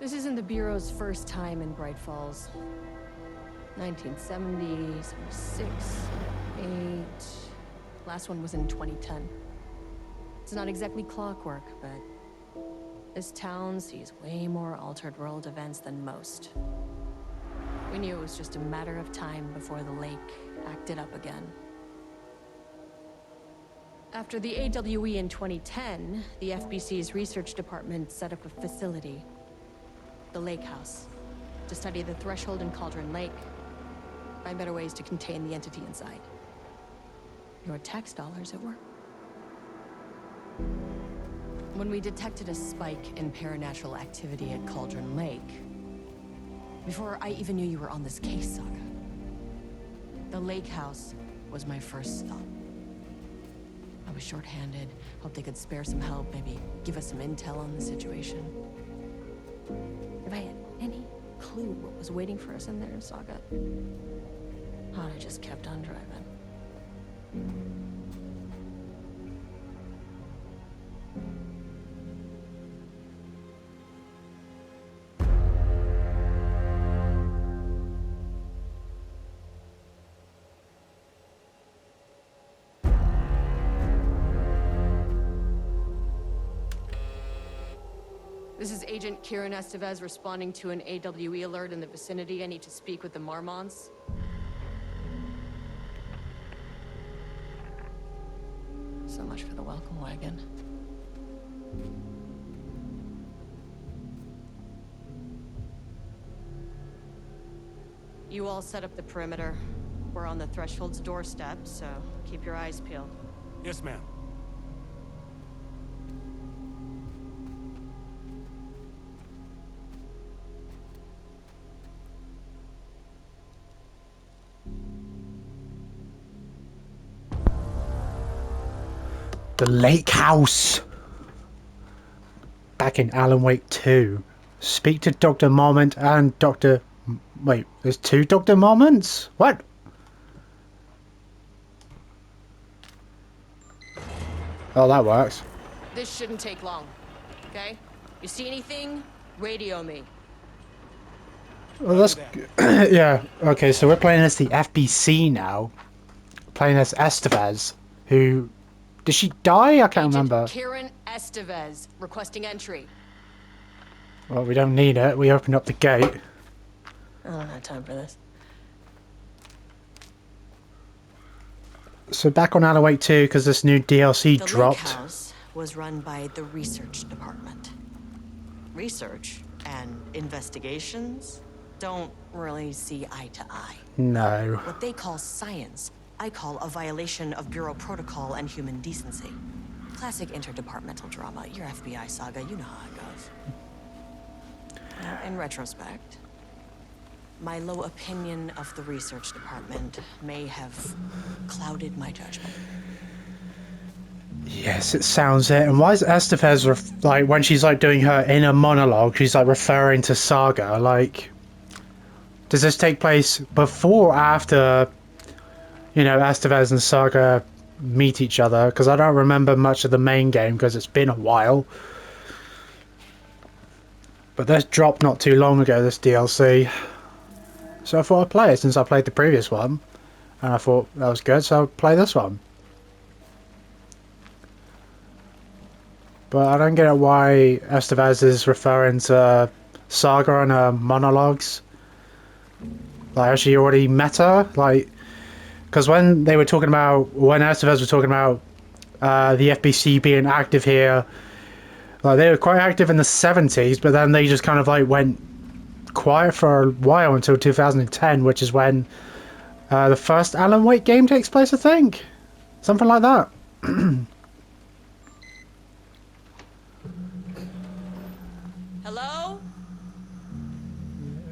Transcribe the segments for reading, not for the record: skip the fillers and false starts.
This isn't the Bureau's first time in Bright Falls. 1970, 76, 8... Last one was in 2010. It's not exactly clockwork, but this town sees way more altered world events than most. We knew it was just a matter of time before the lake acted up again. After the AWE in 2010, the FBC's research department set up a facility, the Lake House, to study the threshold in Cauldron Lake, find better ways to contain the entity inside. Your tax dollars at work. When we detected a spike in paranatural activity at Cauldron Lake, before I even knew you were on this case, Saga, the Lake House was my first stop. I was short-handed, hoped they could spare some help, maybe give us some intel on the situation. If I had any clue what was waiting for us in there, Saga, I'd have just kept on driving. This is Agent Kieran Estevez responding to an AWE alert in the vicinity. I need to speak with the Marmonts. So much for the welcome wagon. You all set up the perimeter. We're on the Threshold's doorstep, so keep your eyes peeled. Yes, ma'am. The Lake House. Back in Alan Wake 2. Speak to Dr. Marmont and Dr... Wait, there's two Dr. Marmonts? What? Oh, that works. This shouldn't take long, okay? You see anything, radio me. Well, that's... yeah, okay, so we're playing as the FBC now. Playing as Estevez, who... Did she die? I can't remember. Kieran Estevez, requesting entry. Well, we don't need it. We opened up the gate. I don't have time for this. So back on Alan Wake 2, because this new DLC dropped. The Lake House was run by the research department. Research and investigations don't really see eye to eye. No. What they call science, I call a violation of Bureau protocol and human decency. Classic interdepartmental drama. Your FBI saga, you know how it goes. Now, in retrospect, my low opinion of the research department may have clouded my judgment. Yes, it sounds it. And why is Estevez, like, when she's, like, doing her inner monologue, she's, like, referring to Saga? Like, does this take place before or after, you know, Estevez and Saga meet each other? Because I don't remember much of the main game because it's been a while. But this dropped not too long ago, this DLC. So I thought I'd play it since I played the previous one. And I thought that was good, so I'll play this one. But I don't get why Estevez is referring to Saga in her monologues. Like, has she already met her? Like, because when they were talking about, when Estevez was talking about the FBC being active here, like, they were quite active in the 70s, but then they just kind of, like, went quiet for a while until 2010, which is when the first Alan Wake game takes place, I think. Something like that. Hello?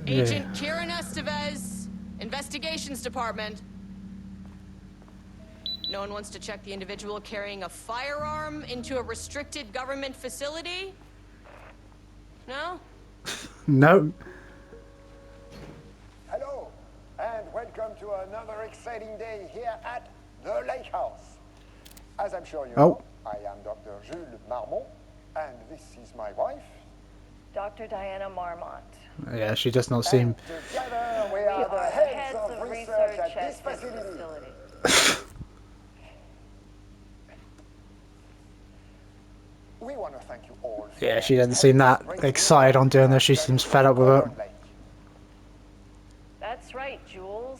Agent Kieran Estevez, Investigations Department. No one wants to check the individual carrying a firearm into a restricted government facility? No? No. Hello, and welcome to another exciting day here at the Lake House. As I'm sure you know, I am Dr. Jules Marmont, and this is my wife, Dr. Diana Marmont. Yeah, she does not seem... Together we We are the are heads of research at this facility. We want to thank you all. Yeah, she doesn't seem that excited on doing this. She seems fed up with it. That's right, Jules.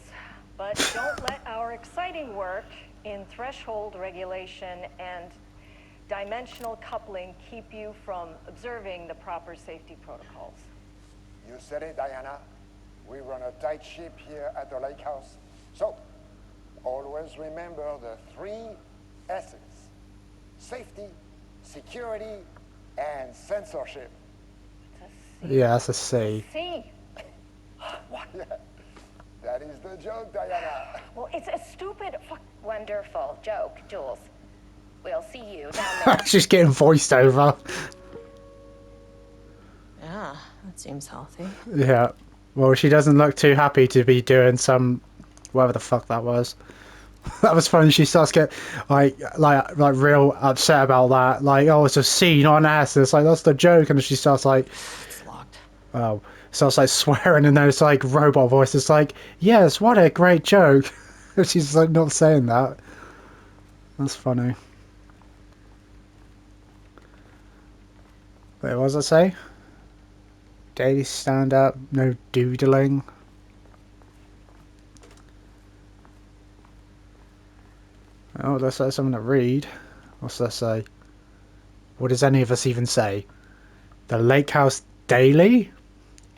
But don't let our exciting work in threshold regulation and dimensional coupling keep you from observing the proper safety protocols. You said it, Diana. We run a tight ship here at the lake house. So, always remember the 3 S's. Safety, security, and censorship. Yeah, that's a C. See? That is the joke, Diana. Well, it's a stupid Wonderful joke, Jules. We'll see you down there. She's getting voiced over. Yeah, that seems healthy. Yeah. Well, she doesn't look too happy to be doing some... whatever the fuck that was. That was funny. She starts get like real upset about that. Like, oh, it's a C, not an S. It's like, that's the joke. And she starts like... It's locked. Oh. Starts like swearing, and then it's like robot voice. It's like, yes, what a great joke. She's like not saying that. That's funny. Wait, what does it say? Daily stand up, no doodling. Oh, let's say something to read. What's that say? What does any of us even say? The Lake House Daily?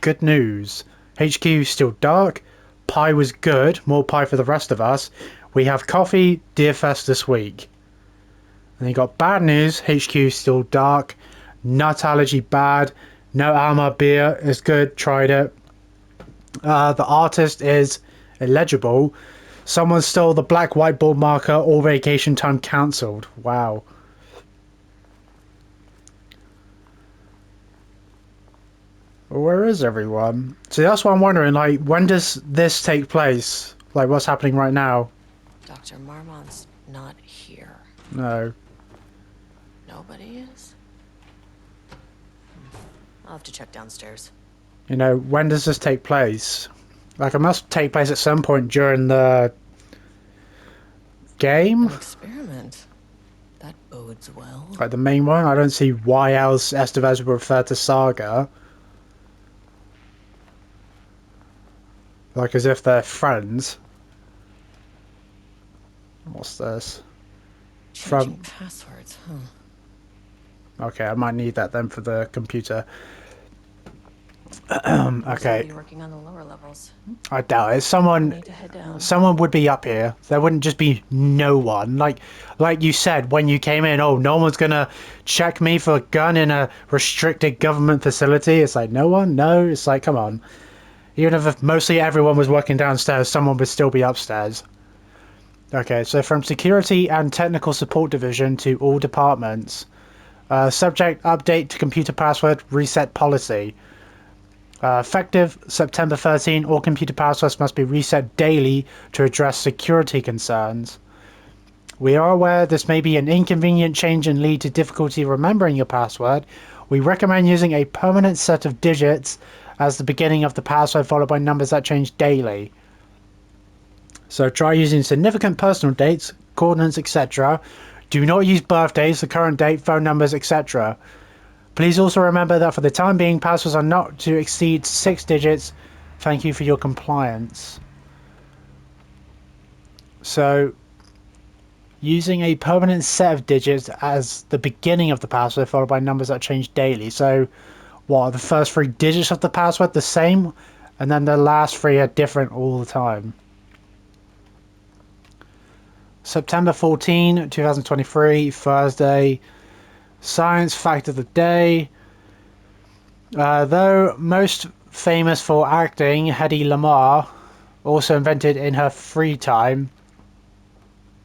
Good news. HQ still dark. Pie was good. More pie for the rest of us. We have coffee. Deerfest this week. And you got bad news. HQ still dark. Nut allergy bad. No Alma beer is good. Tried it. The artist is illegible. Someone stole the black whiteboard marker. All vacation time cancelled. Wow. Where is everyone? See, that's what I'm wondering. Like, when does this take place? Like, what's happening right now? Dr. Marmont's not here. No. Nobody is? I'll have to check downstairs. You know, when does this take place? Like, it must take place at some point during the game? An experiment. That bodes well. Like, the main one? I don't see why else Estevez would refer to Saga. Like, as if they're friends. What's this? Changing passwords, huh? Okay, I might need that then for the computer. Somebody Okay, working on the lower levels. I doubt it. Someone Need to head down. Someone would be up here. There wouldn't just be no one. Like you said when you came in, oh, no one's gonna check me for a gun in a restricted government facility. It's like, no one? No? It's like, come on. Even if mostly everyone was working downstairs, someone would still be upstairs. Okay, so from Security and Technical Support Division to all departments. Subject update to computer password reset policy. Effective September 13, all computer passwords must be reset daily to address security concerns. We are aware this may be an inconvenient change and lead to difficulty remembering your password. We recommend using a permanent set of digits as the beginning of the password followed by numbers that change daily. So try using significant personal dates, coordinates, etc. Do not use birthdays, the current date, phone numbers, etc. Please also remember that for the time being, passwords are not to exceed 6 digits. Thank you for your compliance. So, using a permanent set of digits as the beginning of the password, followed by numbers that change daily. So, what are the first 3 digits of the password the same? And then the last 3 are different all the time. September 14, 2023, Thursday. Science fact of the day. Though most famous for acting, Hedy Lamarr also invented in her free time.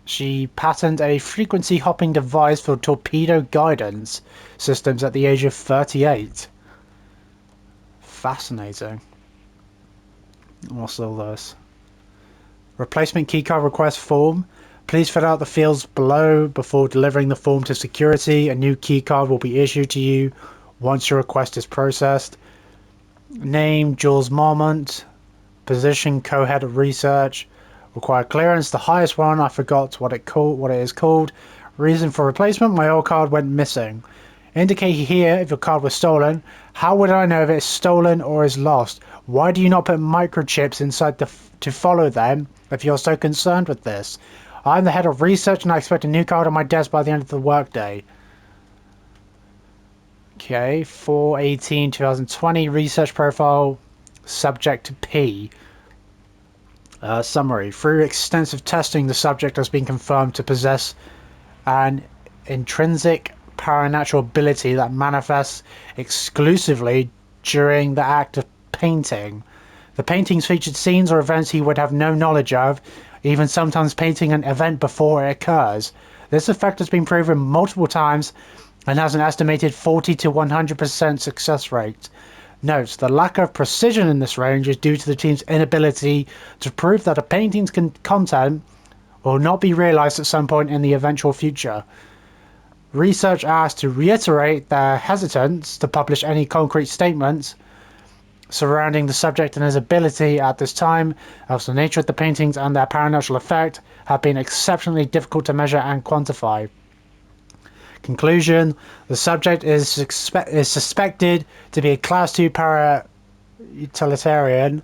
She patented a frequency hopping device for torpedo guidance systems at the age of 38. Fascinating. What's all this? Replacement keycard request form. Please fill out the fields below before delivering the form to security. A new keycard will be issued to you once your request is processed. Name Jules Marmont. Position co-head of research. Required clearance, the highest one. I forgot what it is called. Reason for replacement, my old card went missing. Indicate here if your card was stolen. How would I know if it's stolen or is lost? Why do you not put microchips inside to follow them if you're so concerned with this? I'm the head of research and I expect a new card on my desk by the end of the workday. Okay, 4/18/2020 research profile, subject P. Summary. Through extensive testing, the subject has been confirmed to possess an intrinsic paranatural ability that manifests exclusively during the act of painting. The paintings featured scenes or events he would have no knowledge of, even sometimes painting an event before it occurs. This effect has been proven multiple times and has an estimated 40 to 100% success rate. Note, the lack of precision in this range is due to the team's inability to prove that a painting's content will not be realized at some point in the eventual future. Research asked to reiterate their hesitance to publish any concrete statements surrounding the subject and his ability at this time, as the nature of the paintings and their paranatural effect have been exceptionally difficult to measure and quantify. Conclusion: the subject is suspected to be a Class 2 para-utilitarian,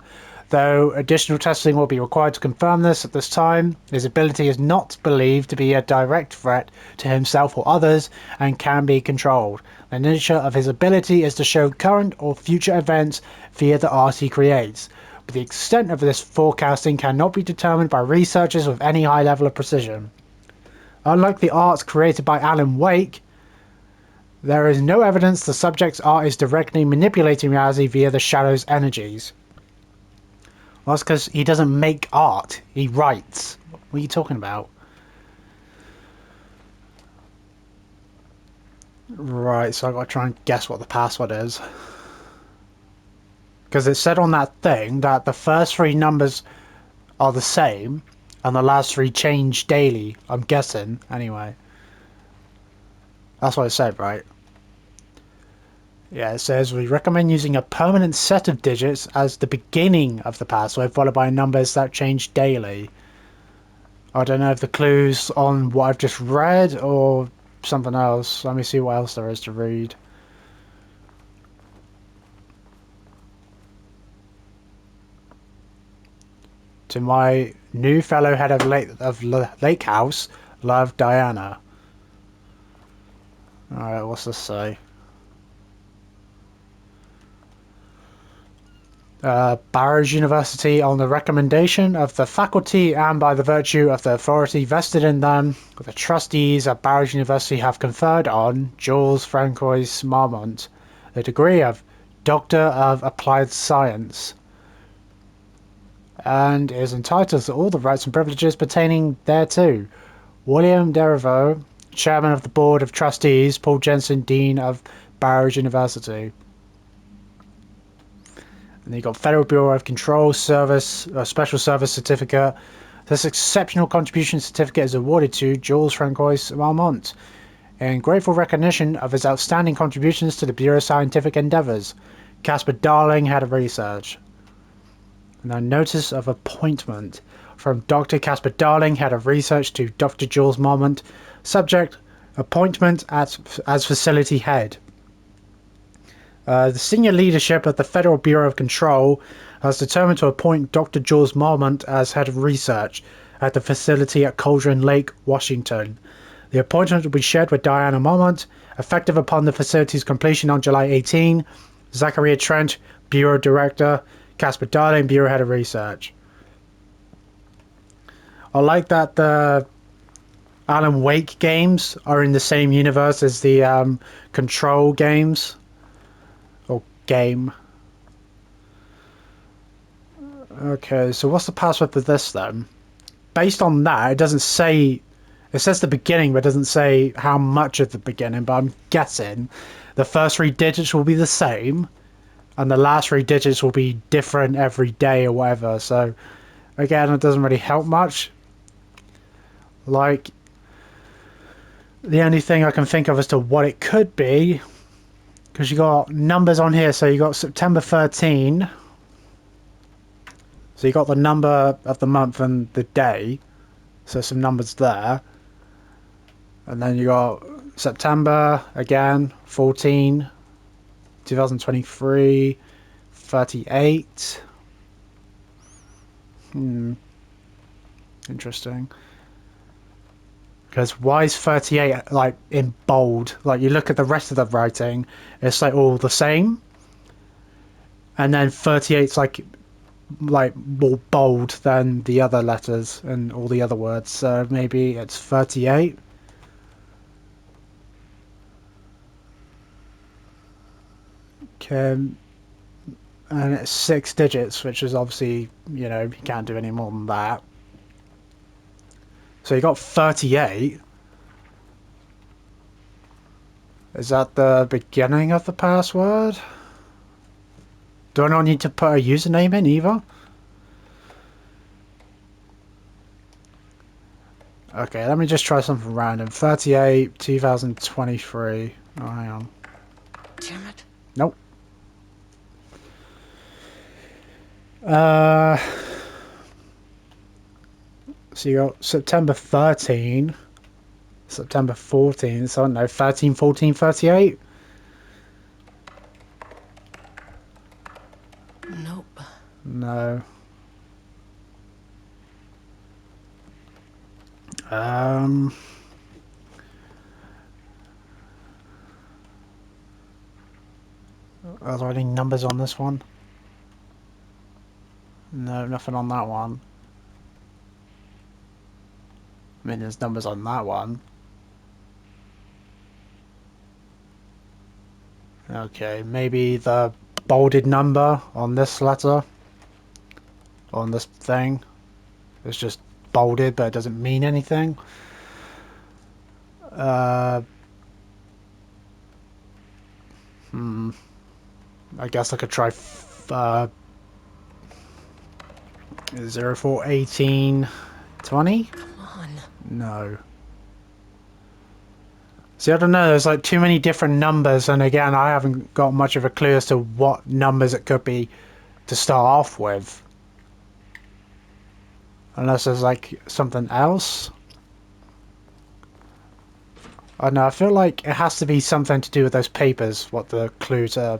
though additional testing will be required to confirm this at this time. His ability is not believed to be a direct threat to himself or others and can be controlled. The nature of his ability is to show current or future events via the art he creates, but the extent of this forecasting cannot be determined by researchers with any high level of precision. Unlike the art created by Alan Wake, there is no evidence the subject's art is directly manipulating reality via the shadow's energies. Well, that's because he doesn't make art, he writes. What are you talking about? Right, so I've got to try and guess what the password is. Because it said on that thing that the first three numbers are the same, and the last three change daily, I'm guessing, anyway. That's what it said, right? Yeah, it says, we recommend using a permanent set of digits as the beginning of the password, followed by numbers that change daily. I don't know if the clue's on what I've just read, or something else. Let me see what else there is to read. To my new fellow head of Lake House, love, Diana. Alright, what's this say? Barrows University, on the recommendation of the faculty and by the virtue of the authority vested in them, the trustees at Barrows University have conferred on Jules Francois Marmont the degree of Doctor of Applied Science, and is entitled to all the rights and privileges pertaining thereto. William Dereveau, Chairman of the Board of Trustees. Paul Jensen, Dean of Barrows University. And you've got Federal Bureau of Control Service, Special Service Certificate. This exceptional contribution certificate is awarded to Jules Francois Marmont in grateful recognition of his outstanding contributions to the Bureau's scientific endeavors. Caspar Darling, Head of Research. And a notice of appointment from Dr. Caspar Darling, Head of Research, to Dr. Jules Marmont. Subject: appointment as facility head. The senior leadership of the Federal Bureau of Control has determined to appoint Dr. Jules Marmont as head of research at the facility at Cauldron Lake, Washington. The appointment will be shared with Diana Marmont, effective upon the facility's completion on July 18. Zachariah Trent, Bureau Director. Caspar Darling, Bureau Head of Research. I like that the Alan Wake games are in the same universe as the Control games. Or game. Okay, so what's the password for this then? Based on that, it doesn't say... It says the beginning, but it doesn't say how much of the beginning, but I'm guessing the first three digits will be the same, and the last three digits will be different every day or whatever. So, again, it doesn't really help much. Like, the only thing I can think of as to what it could be because you got numbers on here. So you got September 13. So you got the number of the month and the day. So some numbers there. And then you got September again, 14, 2023, 38. Interesting. Because why is 38 like in bold? Like you look at the rest of the writing, it's like all the same. And then 38's like more bold than the other letters and all the other words. So maybe it's 38. Okay. And it's 6 digits, which is obviously, you know, you can't do any more than that. So you got 38. Is that the beginning of the password? Do I not need to put a username in either? Okay, let me just try something random. 38, 2023. Oh, hang on. Damn it. Nope. So you got September 13, September 14, so I don't know, 13, 14, 38? Nope. No. Are there any numbers on this one? No, nothing on that one. I mean, there's numbers on that one. Okay, maybe the bolded number on this letter, on this thing, is just bolded, but it doesn't mean anything. I guess I could try 0418 20? Come on. No. See, I don't know, there's like too many different numbers, and again, I haven't got much of a clue as to what numbers it could be to start off with. Unless there's like something else. I don't know, I feel like it has to be something to do with those papers, what the clue to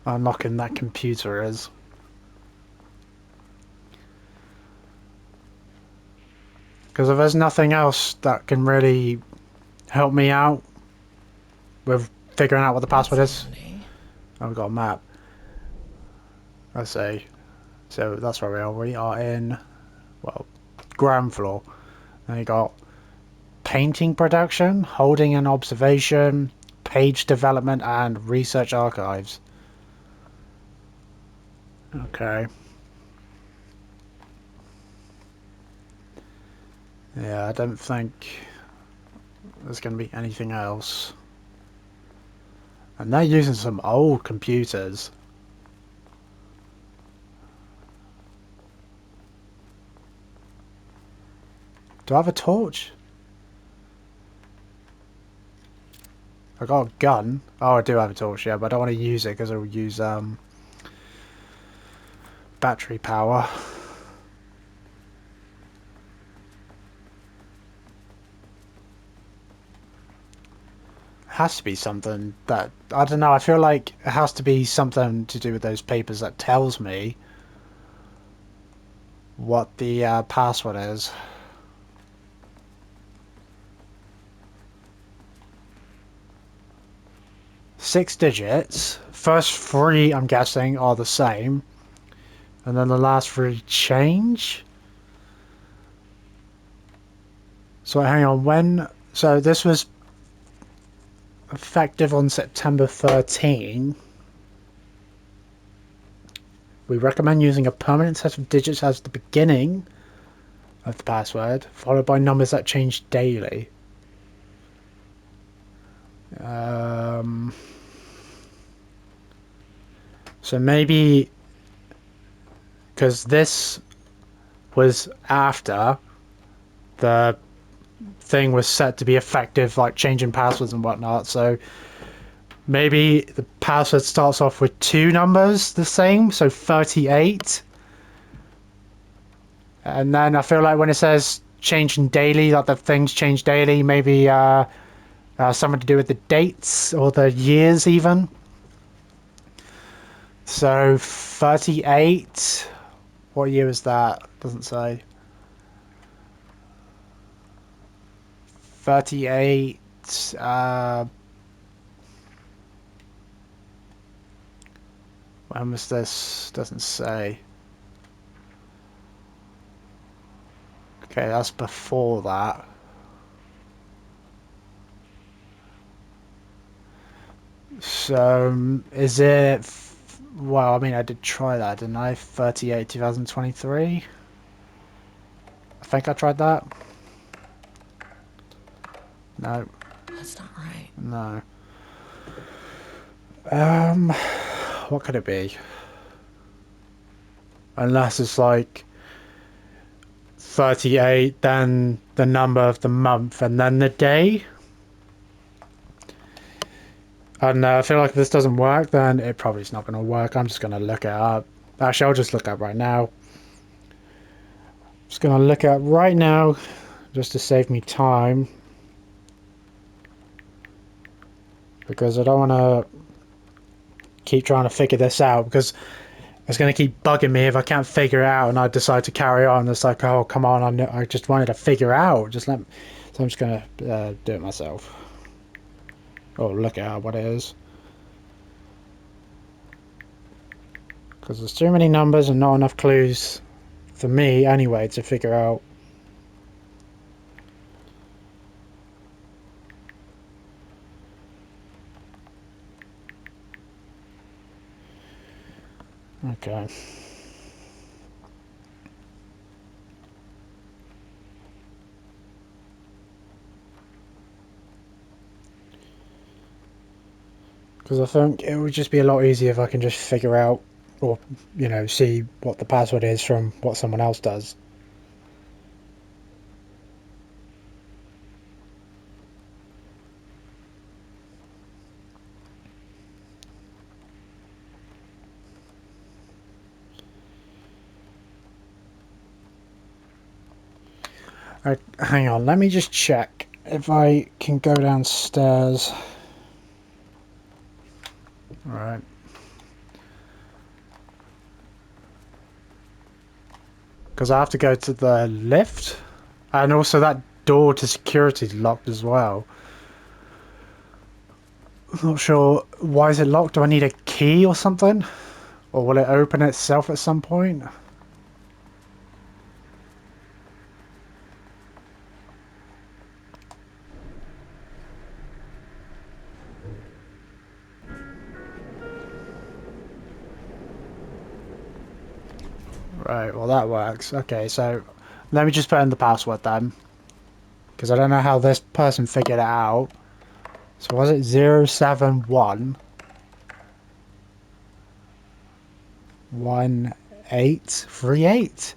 unlocking that computer is. Because if there's nothing else that can really help me out with figuring out what the password is. Oh, we've got a map. I see. So that's where we are. We are in, well, ground floor. And you got painting production, holding and observation, page development, and research archives. Okay. Yeah, I don't think there's going to be anything else. And they're using some old computers. Do I have a torch? I got a gun. Oh, I do have a torch, yeah, but I don't want to use it because it'll use battery power. Has to be something that, I don't know, I feel like it has to be something to do with those papers that tells me what the password is. Six digits. First three, I'm guessing, are the same. And then the last three change. So hang on, when... So this was effective on September 13. We recommend using a permanent set of digits as the beginning of the password, followed by numbers that change daily. So maybe because this was after the thing was set to be effective, like changing passwords and whatnot, so maybe the password starts off with two numbers the same, so 38. And then I feel like when it says changing daily, like the things change daily, maybe something to do with the dates or the years even. So 38. What year was that? Doesn't say. 38. When was this? Doesn't say. Okay, that's before that. So, is it... Well, I mean, I did try that, didn't I? 38, 2023? I think I tried that. No, That's not right. no. What could it be? Unless it's like 38, then the number of the month, and then the day. And I feel like if this doesn't work, then it probably is not going to work. I'm just going to look it up. Actually, I'll just look it up right now. Just going to look it up right now, just to save me time. Because I don't want to keep trying to figure this out, because it's going to keep bugging me if I can't figure it out and I decide to carry on. It's like, oh, come on, I just wanted to figure out. So I'm just going to do it myself. Oh, look at what it is. Because there's too many numbers and not enough clues for me anyway to figure out. Okay. Because I think it would just be a lot easier if I can just figure out, or, you know, see what the password is from what someone else does. Alright, hang on, let me just check if I can go downstairs. Alright. Because I have to go to the lift. And also that door to security is locked as well. I'm not sure. Why is it locked? Do I need a key or something? Or will it open itself at some point? Right, well that works. Okay, so let me just put in the password then. Because I don't know how this person figured it out. So was it 071 1838?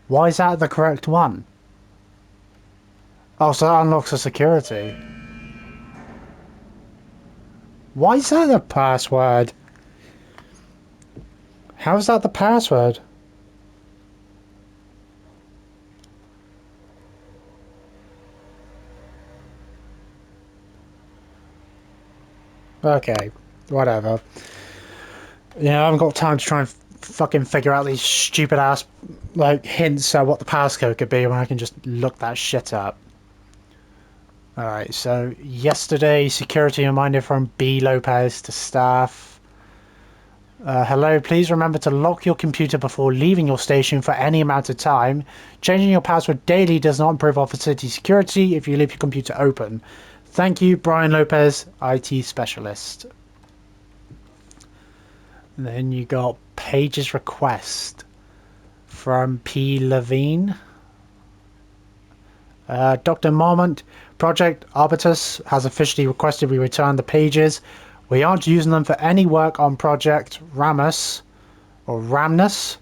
Why is that the correct one? Oh, so that unlocks the security. Why is that the password? How is that the password? Okay, whatever. Yeah, I haven't got time to try and fucking figure out these stupid ass like hints at what the passcode could be when I can just look that shit up. Alright, so yesterday security reminder from B. Lopez to staff. Hello, please remember to lock your computer before leaving your station for any amount of time. Changing your password daily does not improve our facility security if you leave your computer open. Thank you, Brian Lopez, IT specialist. And then you got Paige's request from P. Levine. Dr. Marmont, Project Arbitus has officially requested we return the pages. We aren't using them for any work on Project Ramus, or Ramnus,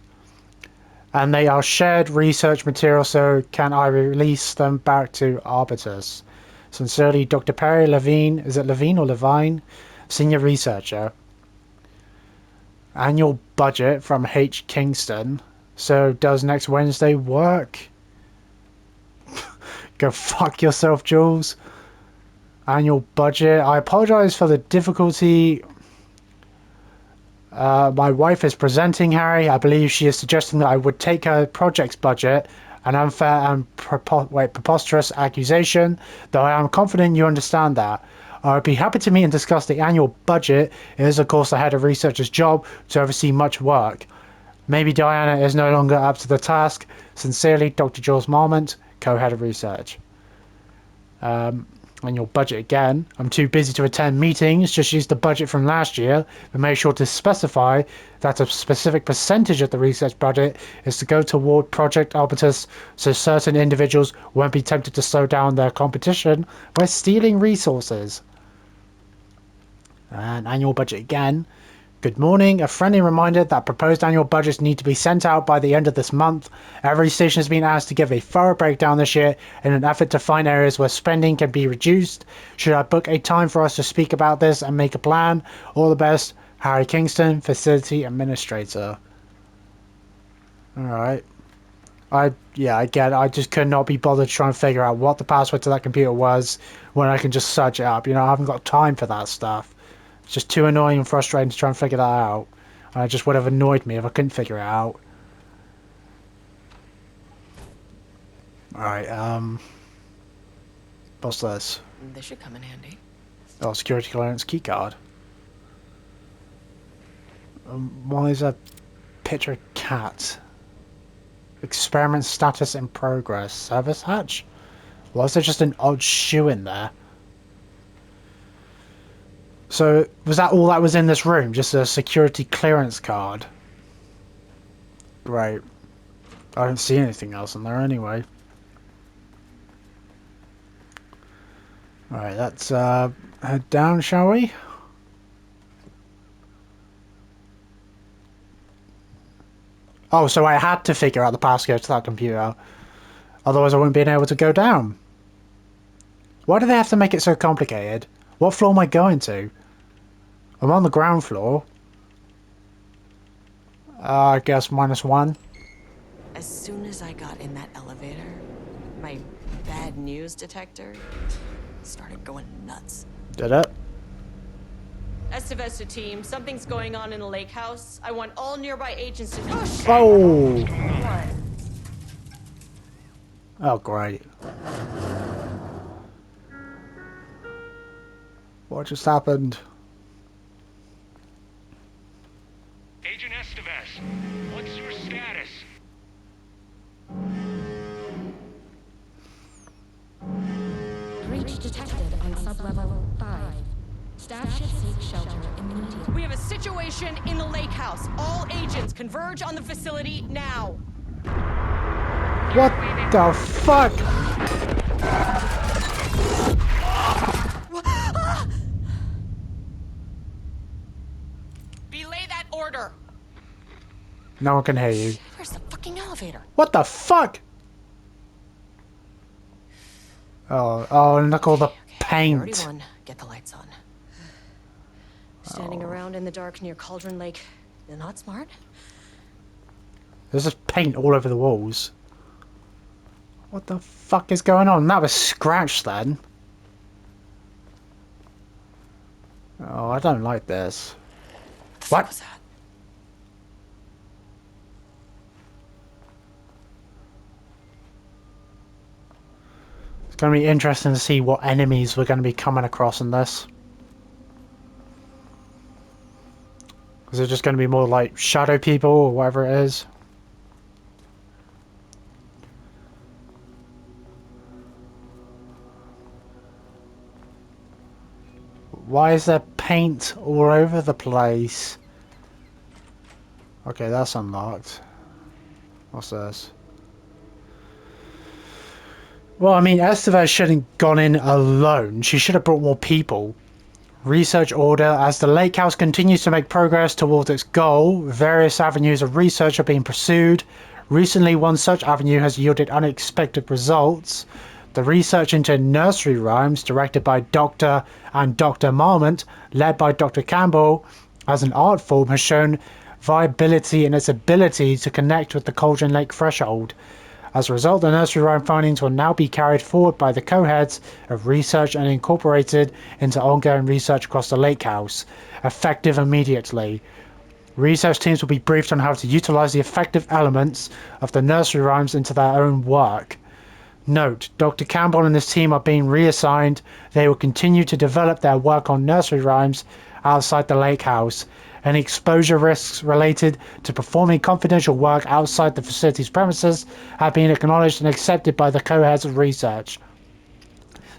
and they are shared research material, so can I release them back to Arbitus? Sincerely, Dr. Perry Levine. Is it Levine or Levine? Senior Researcher. Annual budget from H. Kingston. So, does next Wednesday work? Go fuck yourself, Jules. Annual budget. I apologize for the difficulty. My wife is presenting, Harry. I believe she is suggesting that I would take her project's budget, an unfair and preposterous accusation, though I am confident you understand that. I would be happy to meet and discuss the annual budget. It is, of course, the head of researcher's job to oversee much work. Maybe Diana is no longer up to the task. Sincerely, Dr. Jules Marmont, co-head of research. Annual budget again. I'm too busy to attend meetings. Just use the budget from last year, but make sure to specify that a specific percentage of the research budget is to go toward Project Arbutus, so certain individuals won't be tempted to slow down their competition by stealing resources. And annual budget again. Good morning. A friendly reminder that proposed annual budgets need to be sent out by the end of this month. Every station has been asked to give a thorough breakdown this year in an effort to find areas where spending can be reduced. Should I book a time for us to speak about this and make a plan? All the best, Harry Kingston, Facility Administrator. Alright. I get it. I just could not be bothered trying to figure out what the password to that computer was when I can just search it up. You know, I haven't got time for that stuff. It's just too annoying and frustrating to try and figure that out. And it just would have annoyed me if I couldn't figure it out. Alright, what's this? This should come in handy. Oh, security clearance keycard. Why is a picture of cat? Experiment status in progress. Service hatch? Why is there just an odd shoe in there? So, was that all that was in this room? Just a security clearance card? Right. I don't see anything else in there anyway. Alright, let's head down, shall we? Oh, so I had to figure out the passcode to that computer. Otherwise I wouldn't be able to go down. Why do they have to make it so complicated? What floor am I going to? I'm on the ground floor. I guess -1. As soon as I got in that elevator, my bad news detector started going nuts. Did it? Estevez team, something's going on in the lake house. I want all nearby agents to... Oh, shit! Oh! One. Oh, great. What just happened? Agent Estevez, what's your status? Breach detected on sublevel 5. Staff should seek shelter immediately. We have a situation in the lake house. All agents converge on the facility now. What the fuck? Belay that order. No one can hear you. Where's the fucking elevator? What the fuck? Oh, and look all the Priority paint. 1, get the lights on. Standing around in the dark near Cauldron Lake, they're not smart. There's just paint all over the walls. What the fuck is going on? That was scratched then. Oh, I don't like this. What? was that? It's going to be interesting to see what enemies we're going to be coming across in this. Is it just going to be more like shadow people or whatever it is? Why is there paint all over the place? Okay, that's unlocked. What's this? Well, I mean, Estevez shouldn't have gone in alone. She should have brought more people. Research order. As the lake house continues to make progress towards its goal, various avenues of research are being pursued. Recently, one such avenue has yielded unexpected results. The research into nursery rhymes, directed by Dr. and Dr. Marmont, led by Dr. Campbell, as an art form has shown viability in its ability to connect with the Cauldron Lake threshold. As a result, the nursery rhyme findings will now be carried forward by the co-heads of research and incorporated into ongoing research across the lake house, effective immediately. Research teams will be briefed on how to utilize the effective elements of the nursery rhymes into their own work. Note, Dr. Campbell and his team are being reassigned. They will continue to develop their work on nursery rhymes outside the lake house. Any exposure risks related to performing confidential work outside the facility's premises have been acknowledged and accepted by the co-heads of research.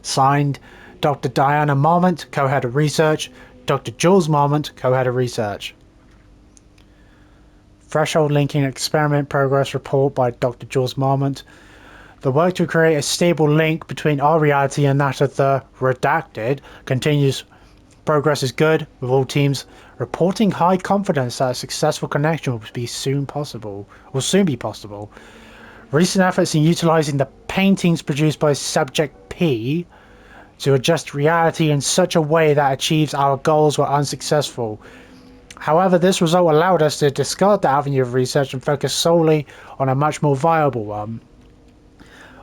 Signed, Dr. Diana Marmont, co-head of research, Dr. Jules Marmont, co-head of research. Threshold Linking Experiment Progress Report by Dr. Jules Marmont. The work to create a stable link between our reality and that of the Redacted continues. Progress is good, with all teams reporting high confidence that a successful connection will soon be possible. Recent efforts in utilizing the paintings produced by Subject P to adjust reality in such a way that achieves our goals were unsuccessful. However, this result allowed us to discard the avenue of research and focus solely on a much more viable one.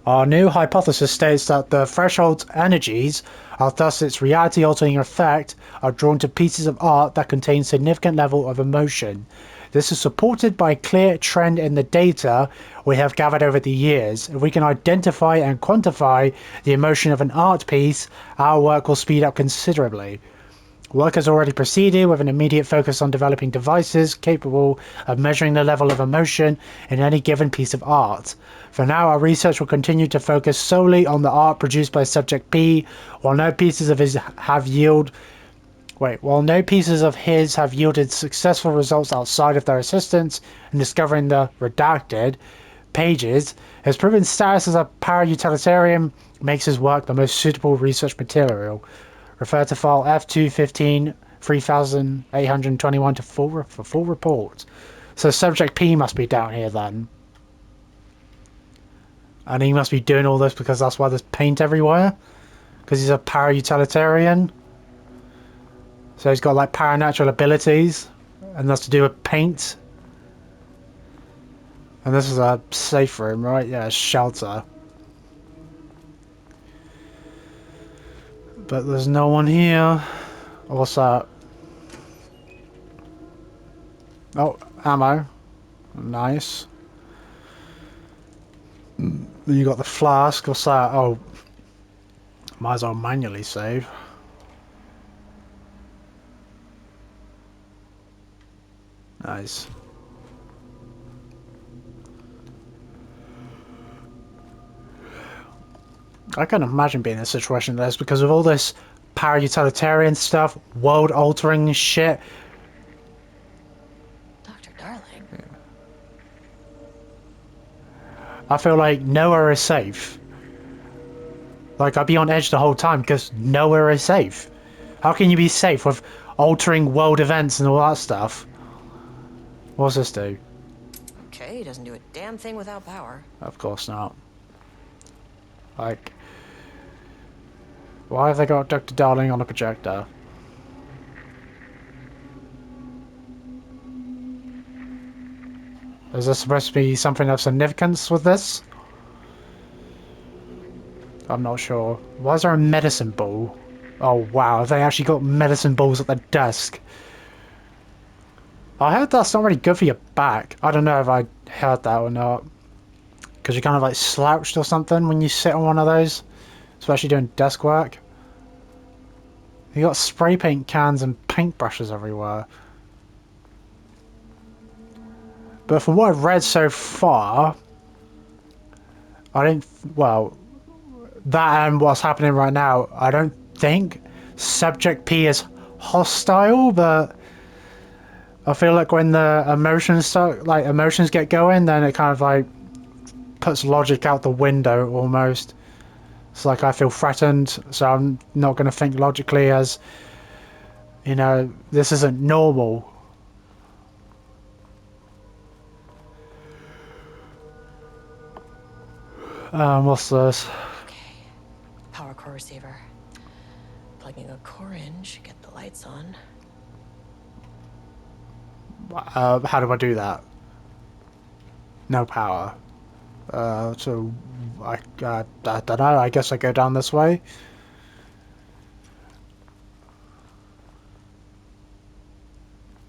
Our new hypothesis states that the threshold's energies, are thus its reality-altering effect, are drawn to pieces of art that contain significant level of emotion. This is supported by a clear trend in the data we have gathered over the years. If we can identify and quantify the emotion of an art piece, our work will speed up considerably. Work has already proceeded with an immediate focus on developing devices capable of measuring the level of emotion in any given piece of art. For now, our research will continue to focus solely on the art produced by Subject P, while no pieces of his have yielded successful results outside of their assistance in discovering the redacted pages. His proven status as a para-utilitarian makes his work the most suitable research material. Refer to file F215 3821 for full report. So Subject P must be down here then. And he must be doing all this because that's why there's paint everywhere. Because he's a para-utilitarian. So he's got like paranatural abilities. And that's to do with paint. And this is a safe room, right? Yeah, shelter. But there's no one here. What's that? Oh, ammo. Nice. You got the flask. What's that? Oh, might as well manually save. Nice. I can't imagine being in a situation like this because of all this para-utilitarian stuff, world-altering shit. Dr. Darling. I feel like nowhere is safe. Like, I'd be on edge the whole time because nowhere is safe. How can you be safe with altering world events and all that stuff? What's this do? Okay, he doesn't do a damn thing without power. Of course not. Like, why have they got Dr. Darling on a projector? Is there supposed to be something of significance with this? I'm not sure. Why is there a medicine ball? Oh wow, have they actually got medicine balls at the desk? I heard that's not really good for your back. I don't know if I heard that or not. Because you're kind of like slouched or something when you sit on one of those. Especially doing desk work. You got spray paint cans and paintbrushes everywhere. But from what I've read so far, I don't, well, that and what's happening right now, I don't think Subject P is hostile, but I feel like when the emotions get going, then it kind of like puts logic out the window almost. It's like I feel threatened, so I'm not going to think logically as, you know, this isn't normal. What's this? Okay. orange. Get the lights on. How do I do that? No power. So I don't know. I guess I go down this way.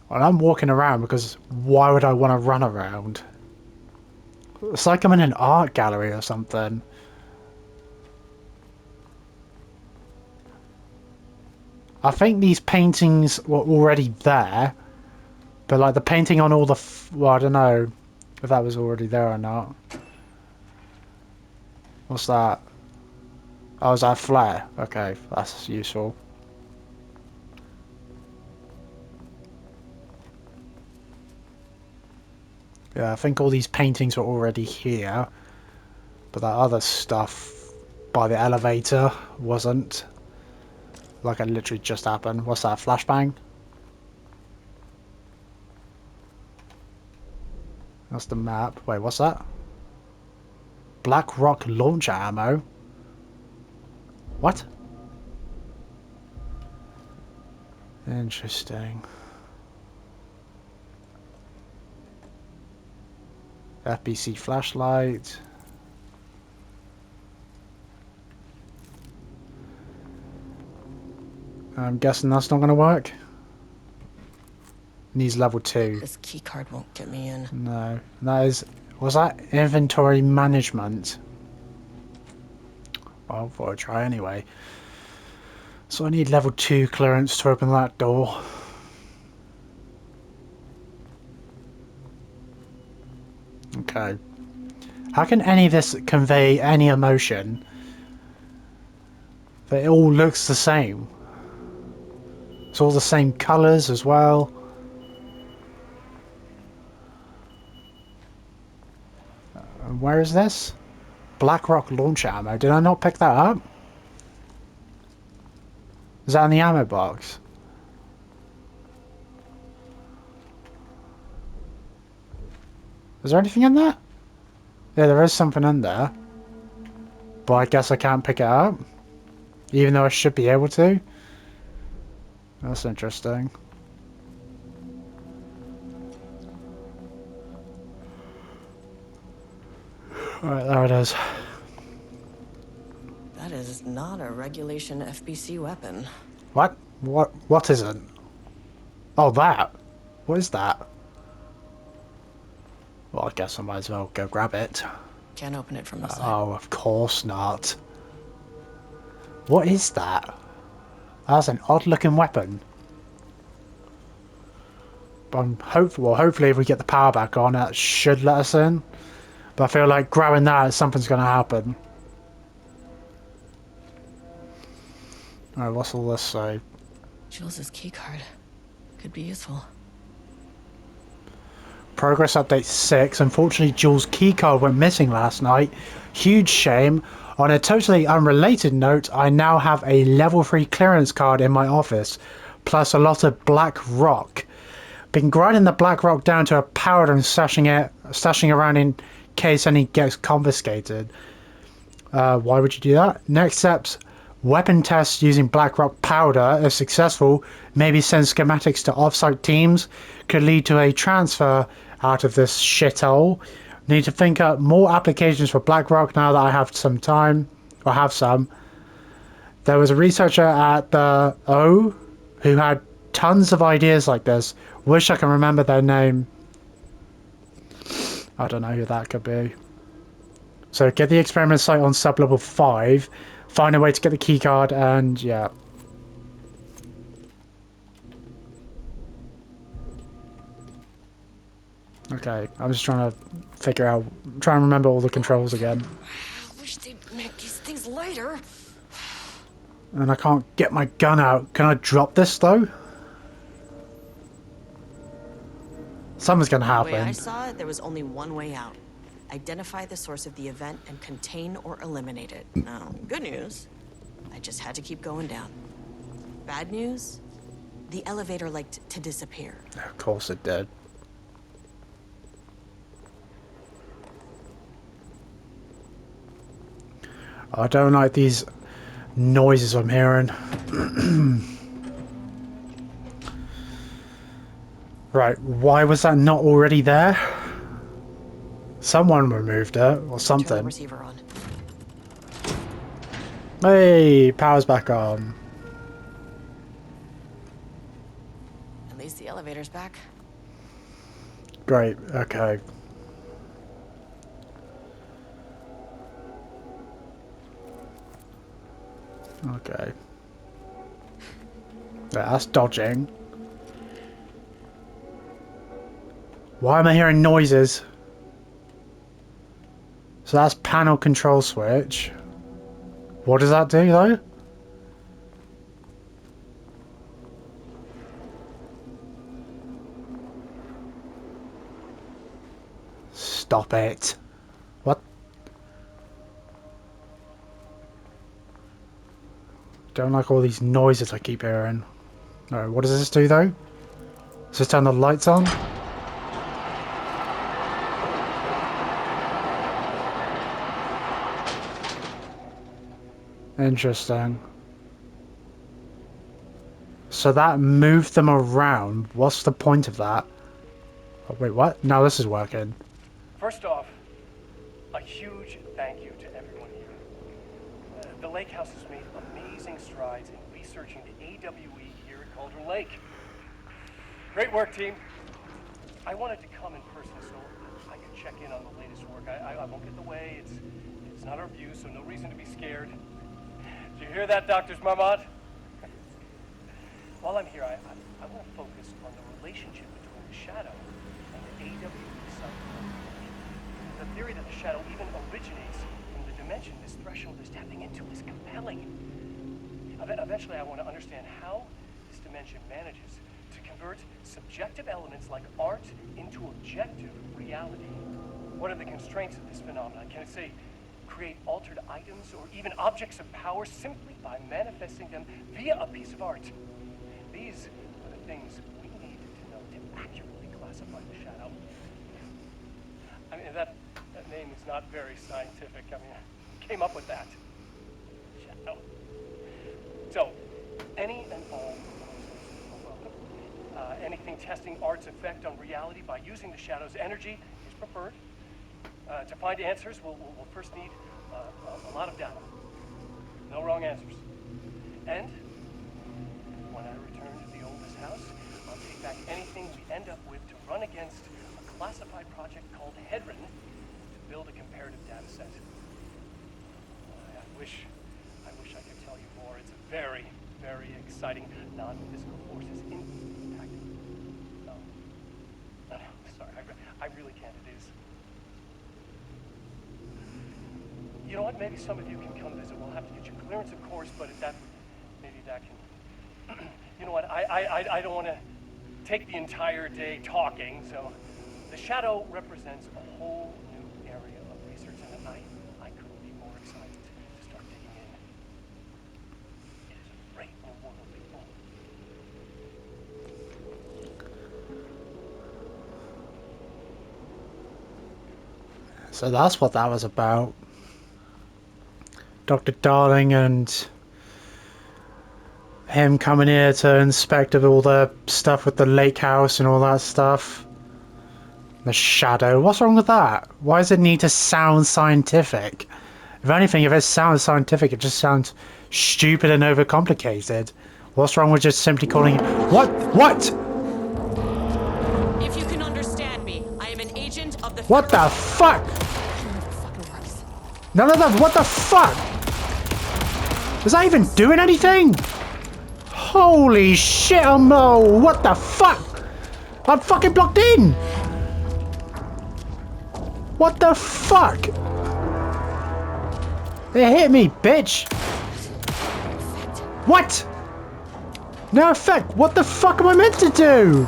Well, I'm walking around because why would I want to run around? It's like I'm in an art gallery or something. I think these paintings were already there, but like the painting on all the well, I don't know if that was already there or not. What's that? Oh, is that flare? Okay, that's useful. Yeah, I think all these paintings were already here, but that other stuff by the elevator wasn't. Like it literally just happened. What's that, flashbang? That's the map. Wait, what's that? Black Rock launcher ammo? What? Interesting. FBC flashlight. I'm guessing that's not going to work. Needs level 2. This keycard won't get me in. No. That is... Was that inventory management? Well, I thought I'd try anyway. So I need level 2 clearance to open that door. Okay. How can any of this convey any emotion? But it all looks the same. It's all the same colours as well. Where is this? Black Rock launcher ammo. Did I not pick that up? Is that in the ammo box? Is there anything in there? Yeah, there is something in there. But I guess I can't pick it up. Even though I should be able to. That's interesting. Alright, there it is. That is not a regulation FBC weapon. What? What is it? Oh, that? What is that? Well, I guess I might as well go grab it. Can't open it from the side. Oh, of course not. What is that? That's an odd-looking weapon. But I'm hopeful. Well, hopefully, if we get the power back on, that should let us in. But I feel like grabbing that, something's going to happen. Alright, what's all this say? Jules' keycard. Could be useful. Progress update 6. Unfortunately, Jules' keycard went missing last night. Huge shame. On a totally unrelated note, I now have a level 3 clearance card in my office, plus a lot of Black Rock. Been grinding the Black Rock down to a powder and stashing around in case any gets confiscated. Why would you do that? Next steps: weapon tests using Black Rock powder. If successful, maybe send schematics to off-site teams. Could lead to a transfer out of this shithole. Need to think up more applications for Black Rock now that I have some time, or have some. There was a researcher at the O who had tons of ideas like this. Wish I can remember their name. I don't know who that could be. So get the experiment site on sub-level 5. Find a way to get the keycard and yeah. Okay, I'm just trying to figure out, trying to remember all the controls again. I wish they'd make these things lighter. And I can't get my gun out. Can I drop this though? Something's gonna The way I happen. saw it, there was only one way out. Identify the source of the event and contain or eliminate it. Now, good news, I just had to keep going down. Bad news, the elevator liked to disappear. Of course it did. I don't like these noises I'm hearing. Right, why was that not already there? Someone removed it, or Turn the something. receiver on. Hey, power's back on. At least the elevator's back. Great, okay. Okay. Yeah, that's dodging. Why am I hearing noises? So that's panel control switch. What does that do though? Stop it. What? Don't like all these noises I keep hearing. Alright, what does this do though? Does this turn the lights on? Interesting. So that moved them around. What's the point of that? Oh, wait, what? No, this is working. First off, a huge thank you to everyone here. The Lake House has made amazing strides in researching the AWE here at Cauldron Lake. Great work, team. I wanted to come in person so I could check in on the latest work. I won't get in the way. It's not our view, so no reason to be scared. Did you hear that, Dr. Marmot? While I'm here, I want to focus on the relationship between the Shadow and the AWE site. The theory that the Shadow even originates from the dimension this threshold is tapping into is compelling. Eventually, I want to understand how this dimension manages to convert subjective elements like art into objective reality. What are the constraints of this phenomenon? Can it, say, create altered items or even objects of power simply by manifesting them via a piece of art? These are the things we need to know to accurately classify the Shadow. I mean, that name is not very scientific. I mean, I came up with that. Shadow. So, any and all proposals are welcome. Anything testing art's effect on reality by using the Shadow's energy is preferred. To find answers, we'll first need a lot of data. No wrong answers. And when I return to the oldest house, I'll take back anything we end up with to run against a classified project called Hedron to build a comparative data set. I wish I could tell you more. It's a very, very exciting non-physical forces impact. No, sorry, I really can't. It is. You know what? Maybe some of you can come visit. We'll have to get your clearance, of course, but if that, maybe that can. You know what? I don't want to take the entire day talking. So, the Shadow represents a whole new area of research, and I couldn't be more excited to start digging in. It is a great new world, people. So that's what that was about. Dr. Darling and him coming here to inspect all the stuff with the lake house and all that stuff. The Shadow. What's wrong with that? Why does it need to sound scientific? If anything, if it sounds scientific, it just sounds stupid and overcomplicated. What's wrong with just simply calling it... What? What? If you can understand me, I am an agent of the What the fuck? None of them. What the fuck? Was that even doing anything? Holy shit, what the fuck? I'm fucking blocked in! What the fuck? It hit me, bitch! What? No effect, what the fuck am I meant to do?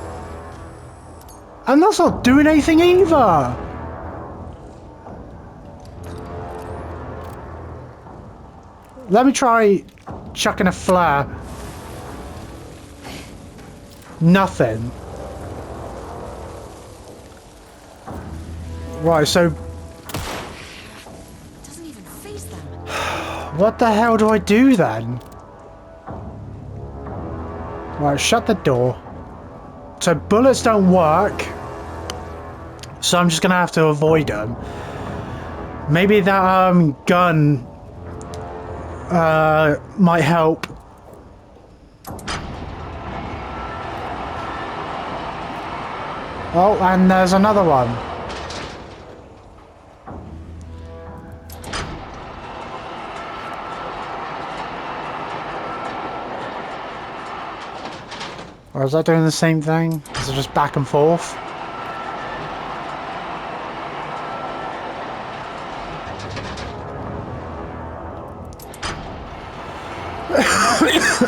And that's not doing anything either! Let me try chucking a flare. Nothing. Right, so doesn't even face them. What the hell do I do then? Right, shut the door. So bullets don't work. So I'm just gonna have to avoid them. Maybe that gun might help. Oh, and there's another one. Or is that doing the same thing? Is it just back and forth?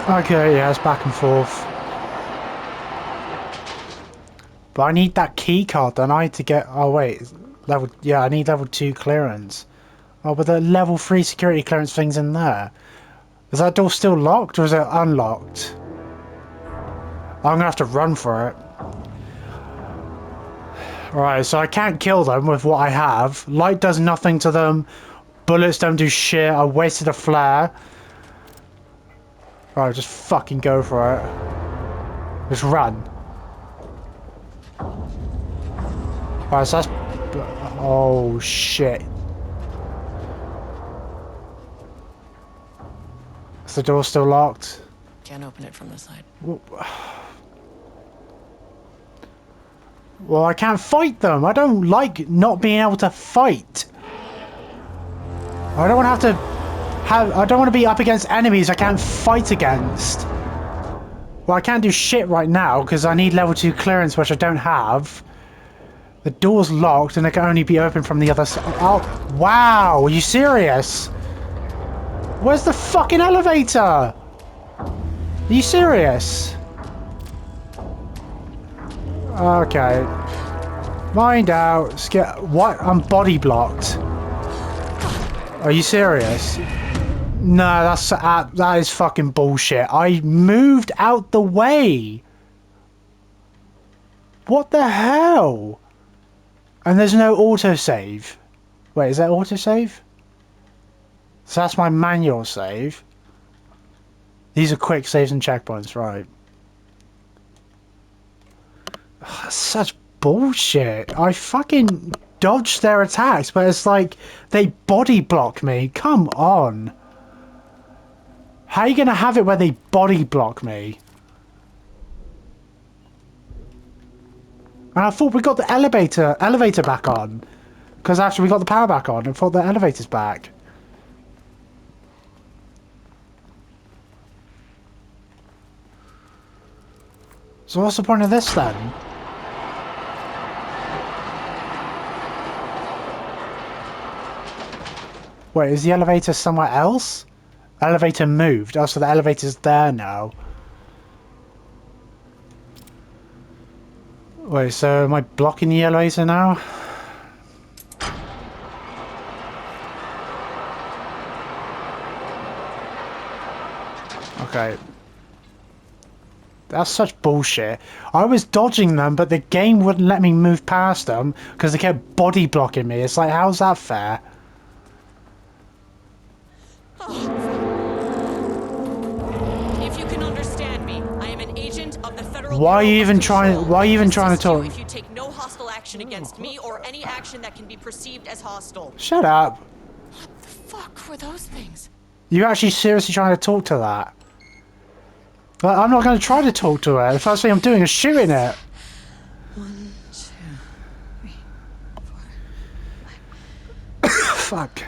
Okay, yeah, it's back and forth. But I need that key card, don't I, to get... Oh, wait. Level... Yeah, I need level 2 clearance. Oh, but the level 3 security clearance thing's in there. Is that door still locked, or is it unlocked? I'm gonna have to run for it. Alright, so I can't kill them with what I have. Light does nothing to them. Bullets don't do shit. I wasted a flare. Alright, just fucking go for it. Just run. Alright, so that's... Oh, shit. Is the door still locked? Can't open it from the side. Well, I can't fight them. I don't like not being able to fight. I don't want to I don't want to be up against enemies I can't fight against. Well, I can't do shit right now because I need level 2 clearance, which I don't have. The door's locked and it can only be opened from the other side. Oh, wow. Are you serious? Where's the fucking elevator? Are you serious? Okay. Mind out. What? I'm body blocked. Are you serious? No, that is fucking bullshit. I moved out the way. What the hell? And there's no autosave. Wait, is that autosave? So that's my manual save. These are quick saves and checkpoints, right? Ugh, that's such bullshit. I fucking dodged their attacks, but it's like they body block me. Come on. How are you going to have it where they body block me? And I thought we got the elevator back on. Because after we got the power back on, I thought the elevator's back. So what's the point of this then? Wait, is the elevator somewhere else? Elevator moved. Oh, so the elevator's there now. Wait, so am I blocking the elevator now? Okay. That's such bullshit. I was dodging them, but the game wouldn't let me move past them because they kept body blocking me. It's like, how's that fair? If you can understand me, I am an agent of the Federal Why are you Bureau even of trying? Control. Why are you even trying to Assist you talk? if you take no hostile action against me or any action that can be perceived as hostile. Shut up. What the fuck were those things? You actually seriously trying to talk to that? Like, I'm not going to try to talk to her. The first thing I'm doing is shooting it. 1, 2, 3, 4, 5. Fuck.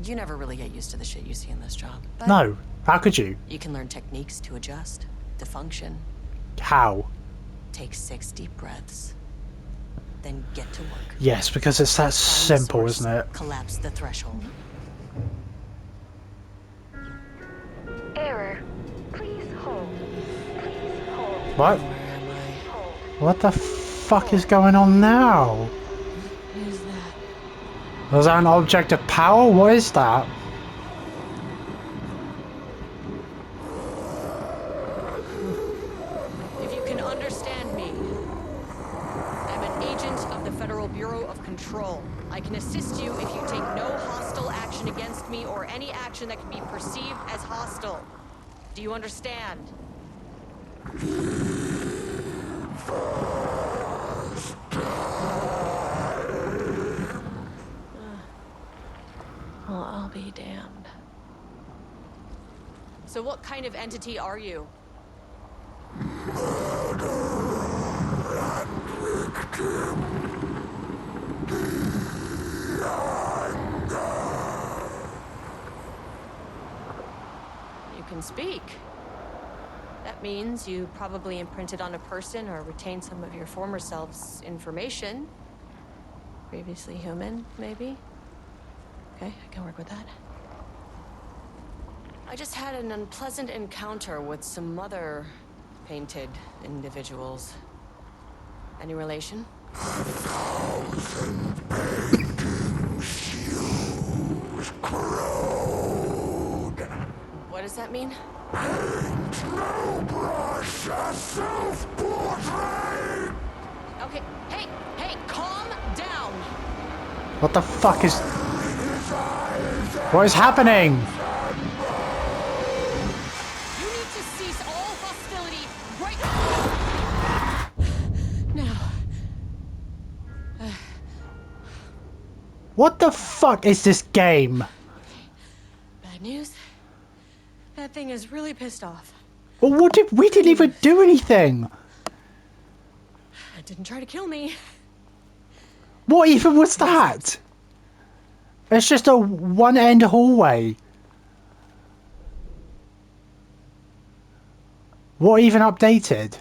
You never really get used to the shit you see in this job. But No. How could you? you can learn techniques to adjust, to function. How? Take 6 deep breaths. Then get to work. Yes, because it's that Find the simple, source, isn't it? Collapse the threshold. Error. Please hold. Please hold. What? Hold. What the fuck is going on now? What is that? Was that an object of power? What is that? If you can understand me, I'm an agent of the Federal Bureau of control. I can assist you if you take no hostile action against me or any action that can be perceived as hostile. Do you understand? Well, I'll be damned. So what kind of entity are you? You can speak. That means you probably imprinted on a person or retained some of your former self's information. Previously human, maybe? Okay, I can work with that. I just had an unpleasant encounter with some other painted individuals. Any relation? What does that mean? Okay, hey, calm down! What the fuck is... What is happening? You need to cease all hostility right now. What the fuck is this game? Bad news? That thing is really pissed off. Well, we didn't even do anything. It didn't try to kill me. What even was that? It's just a one-end hallway. What even updated?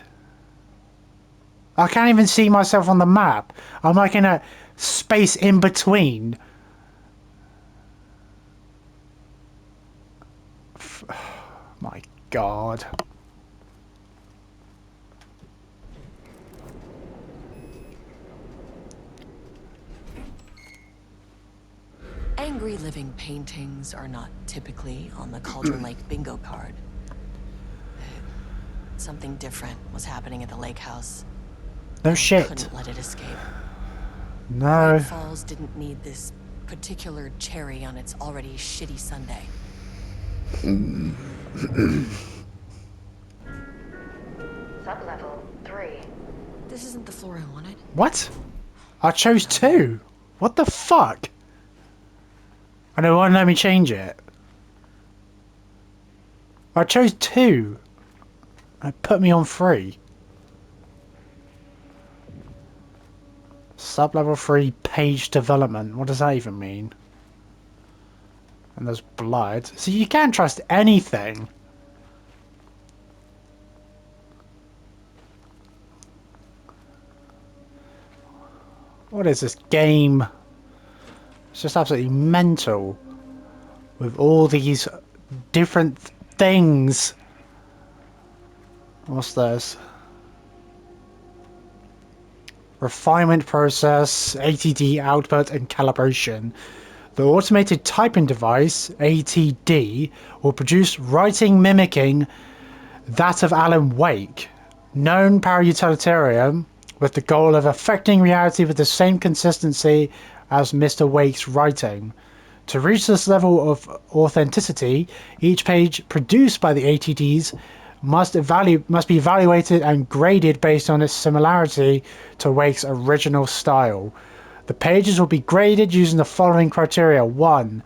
I can't even see myself on the map. I'm like in a space in between. My God. Angry living paintings are not typically on the Cauldron Lake bingo card. Something different was happening at the lake house. No shit. Couldn't let it escape. No. Great Falls didn't need this particular cherry on its already shitty sundae. Sublevel 3. This isn't the floor I wanted. What? I chose 2. What the fuck? And it won't let me change it. I chose 2. It put me on 3. Sub-level 3 page development. What does that even mean? And there's blood. So you can't trust anything. What is this game? It's just absolutely mental. With all these different things. What's this? Refinement process, ATD output and calibration. The automated typing device, ATD, will produce writing mimicking that of Alan Wake, known para-utilitarian, with the goal of affecting reality with the same consistency as Mr. Wake's writing. To reach this level of authenticity, each page produced by the ATDs must be evaluated and graded based on its similarity to Wake's original style. The pages will be graded using the following criteria. 1.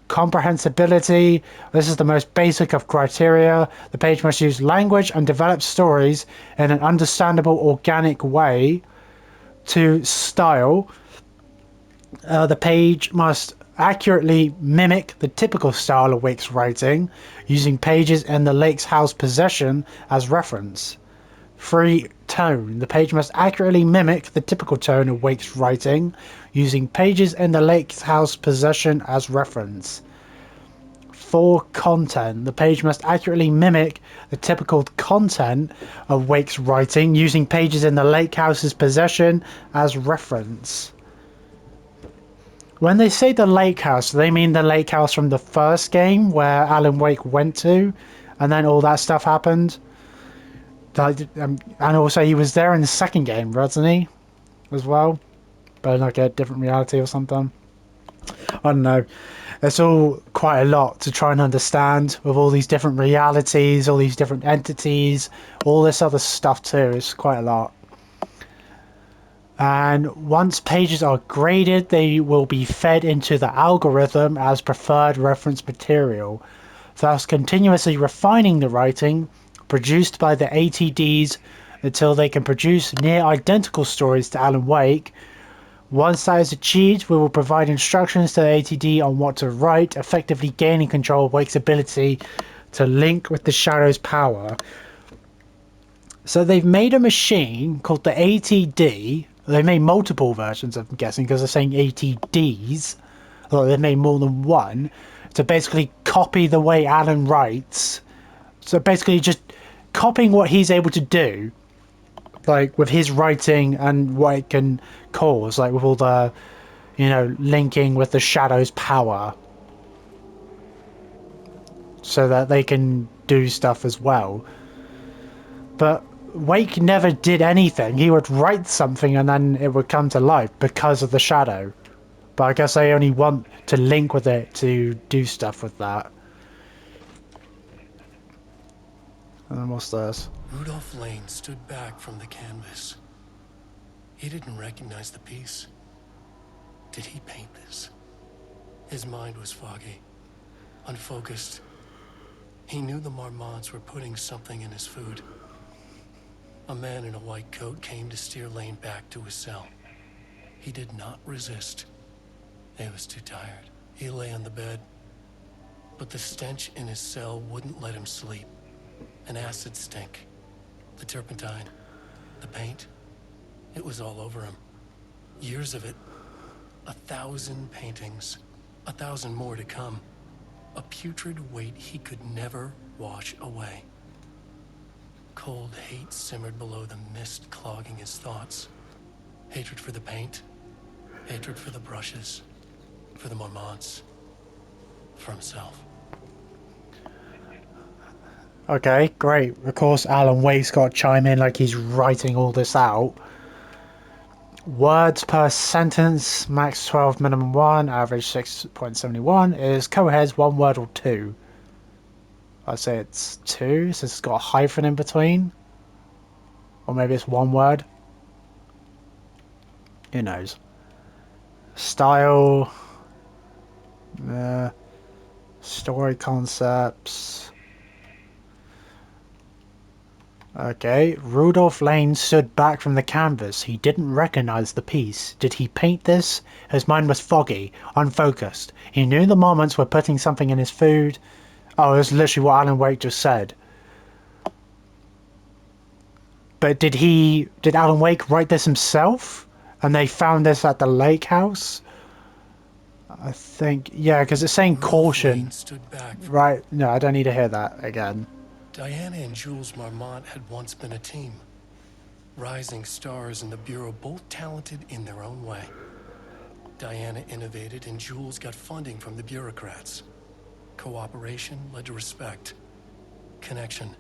Comprehensibility. This is the most basic of criteria. The page must use language and develop stories in an understandable, organic way. 2. Style. The page must accurately mimic the typical style of Wake's writing, using pages in the Lake's house possession as reference. 3. Tone. The page must accurately mimic the typical tone of Wake's writing, using pages in the Lake's house possession as reference. 4. Content. The page must accurately mimic the typical content of Wake's writing, using pages in the Lake House's possession as reference. When they say the lake house, do they mean the lake house from the first game where Alan Wake went to and then all that stuff happened? And also he was there in the second game, wasn't he? As well? but in like a different reality or something. I don't know. It's all quite a lot to try and understand with all these different realities, all these different entities, all this other stuff too. It's quite a lot. And once pages are graded, they will be fed into the algorithm as preferred reference material, thus continuously refining the writing produced by the ATDs until they can produce near identical stories to Alan Wake. Once that is achieved, we will provide instructions to the ATD on what to write, effectively gaining control of Wake's ability to link with the Shadow's power. So they've made a machine called the ATD. They made multiple versions, I'm guessing, because they're saying ATDs. Or they've made more than one. To basically copy the way Alan writes. So basically just copying what he's able to do. Like with his writing and what it can cause, like with all the, you know, linking with the Shadow's power, so that they can do stuff as well. But Wake never did anything. He would write something and then it would come to life because of the Shadow. But I guess they only want to link with it to do stuff with that. And then what's this? Rudolph Lane stood back from the canvas. He didn't recognize the piece. Did he paint this? His mind was foggy, unfocused. He knew the Marmonts were putting something in his food. A man in a white coat came to steer Lane back to his cell. He did not resist. He was too tired. He lay on the bed, but the stench in his cell wouldn't let him sleep. An acid stink. The turpentine, the paint, it was all over him. Years of it. 1,000 paintings. 1,000 more to come. A putrid weight he could never wash away. Cold hate simmered below the mist clogging his thoughts. Hatred for the paint. Hatred for the brushes. For the Marmonts. For himself. Okay, great. Of course, Alan Wake's got to chime in like he's writing all this out. Words per sentence, max 12, minimum 1, average 6.71. Is co-heads 1 word or 2? I'd say it's 2, since it's got a hyphen in between. Or maybe it's 1 word. Who knows? Style. Story concepts. Okay, Rudolph Lane stood back from the canvas. He didn't recognize the piece. Did he paint this? His mind was foggy, unfocused. He knew the Marmonts were putting something in his food. Oh, that's literally what Alan Wake just said. But did Alan Wake write this himself? And they found this at the lake house? I think, yeah, because it's saying caution. Right, no, I don't need to hear that again. Diana and Jules Marmont had once been a team. Rising stars in the Bureau, both talented in their own way. Diana innovated and Jules got funding from the bureaucrats. Cooperation led to respect. Connection.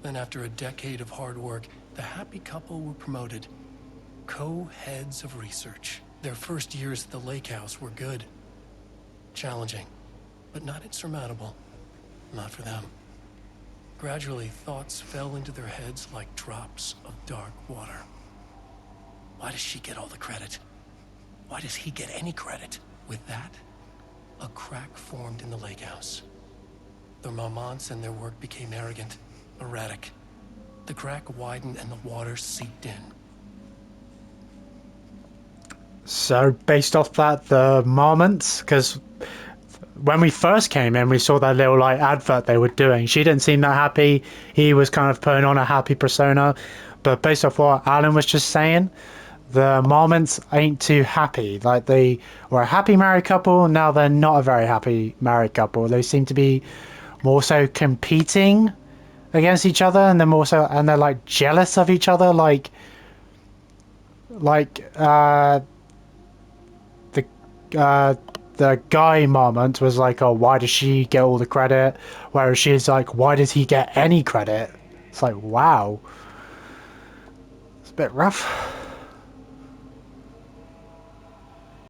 Then after a decade of hard work, the happy couple were promoted. Co-heads of research. Their first years at the lake house were good. Challenging, but not insurmountable. Not for them. Gradually, thoughts fell into their heads like drops of dark water. Why does she get all the credit? Why does he get any credit? With that, a crack formed in the lake house. The Marmonts and their work became arrogant, erratic. The crack widened and the water seeped in. So, based off that, the Marmonts, because when we first came in, we saw that little like advert they were doing. She didn't seem that happy. He was kind of putting on a happy persona. But based off what Alan was just saying, the Marmonts ain't too happy. Like, they were a happy married couple, now they're not a very happy married couple. They seem to be more so competing against each other, and they're like jealous of each other. The guy Marmont was like, oh, why does she get all the credit? Whereas she's like, why does he get any credit? It's like, wow. It's a bit rough.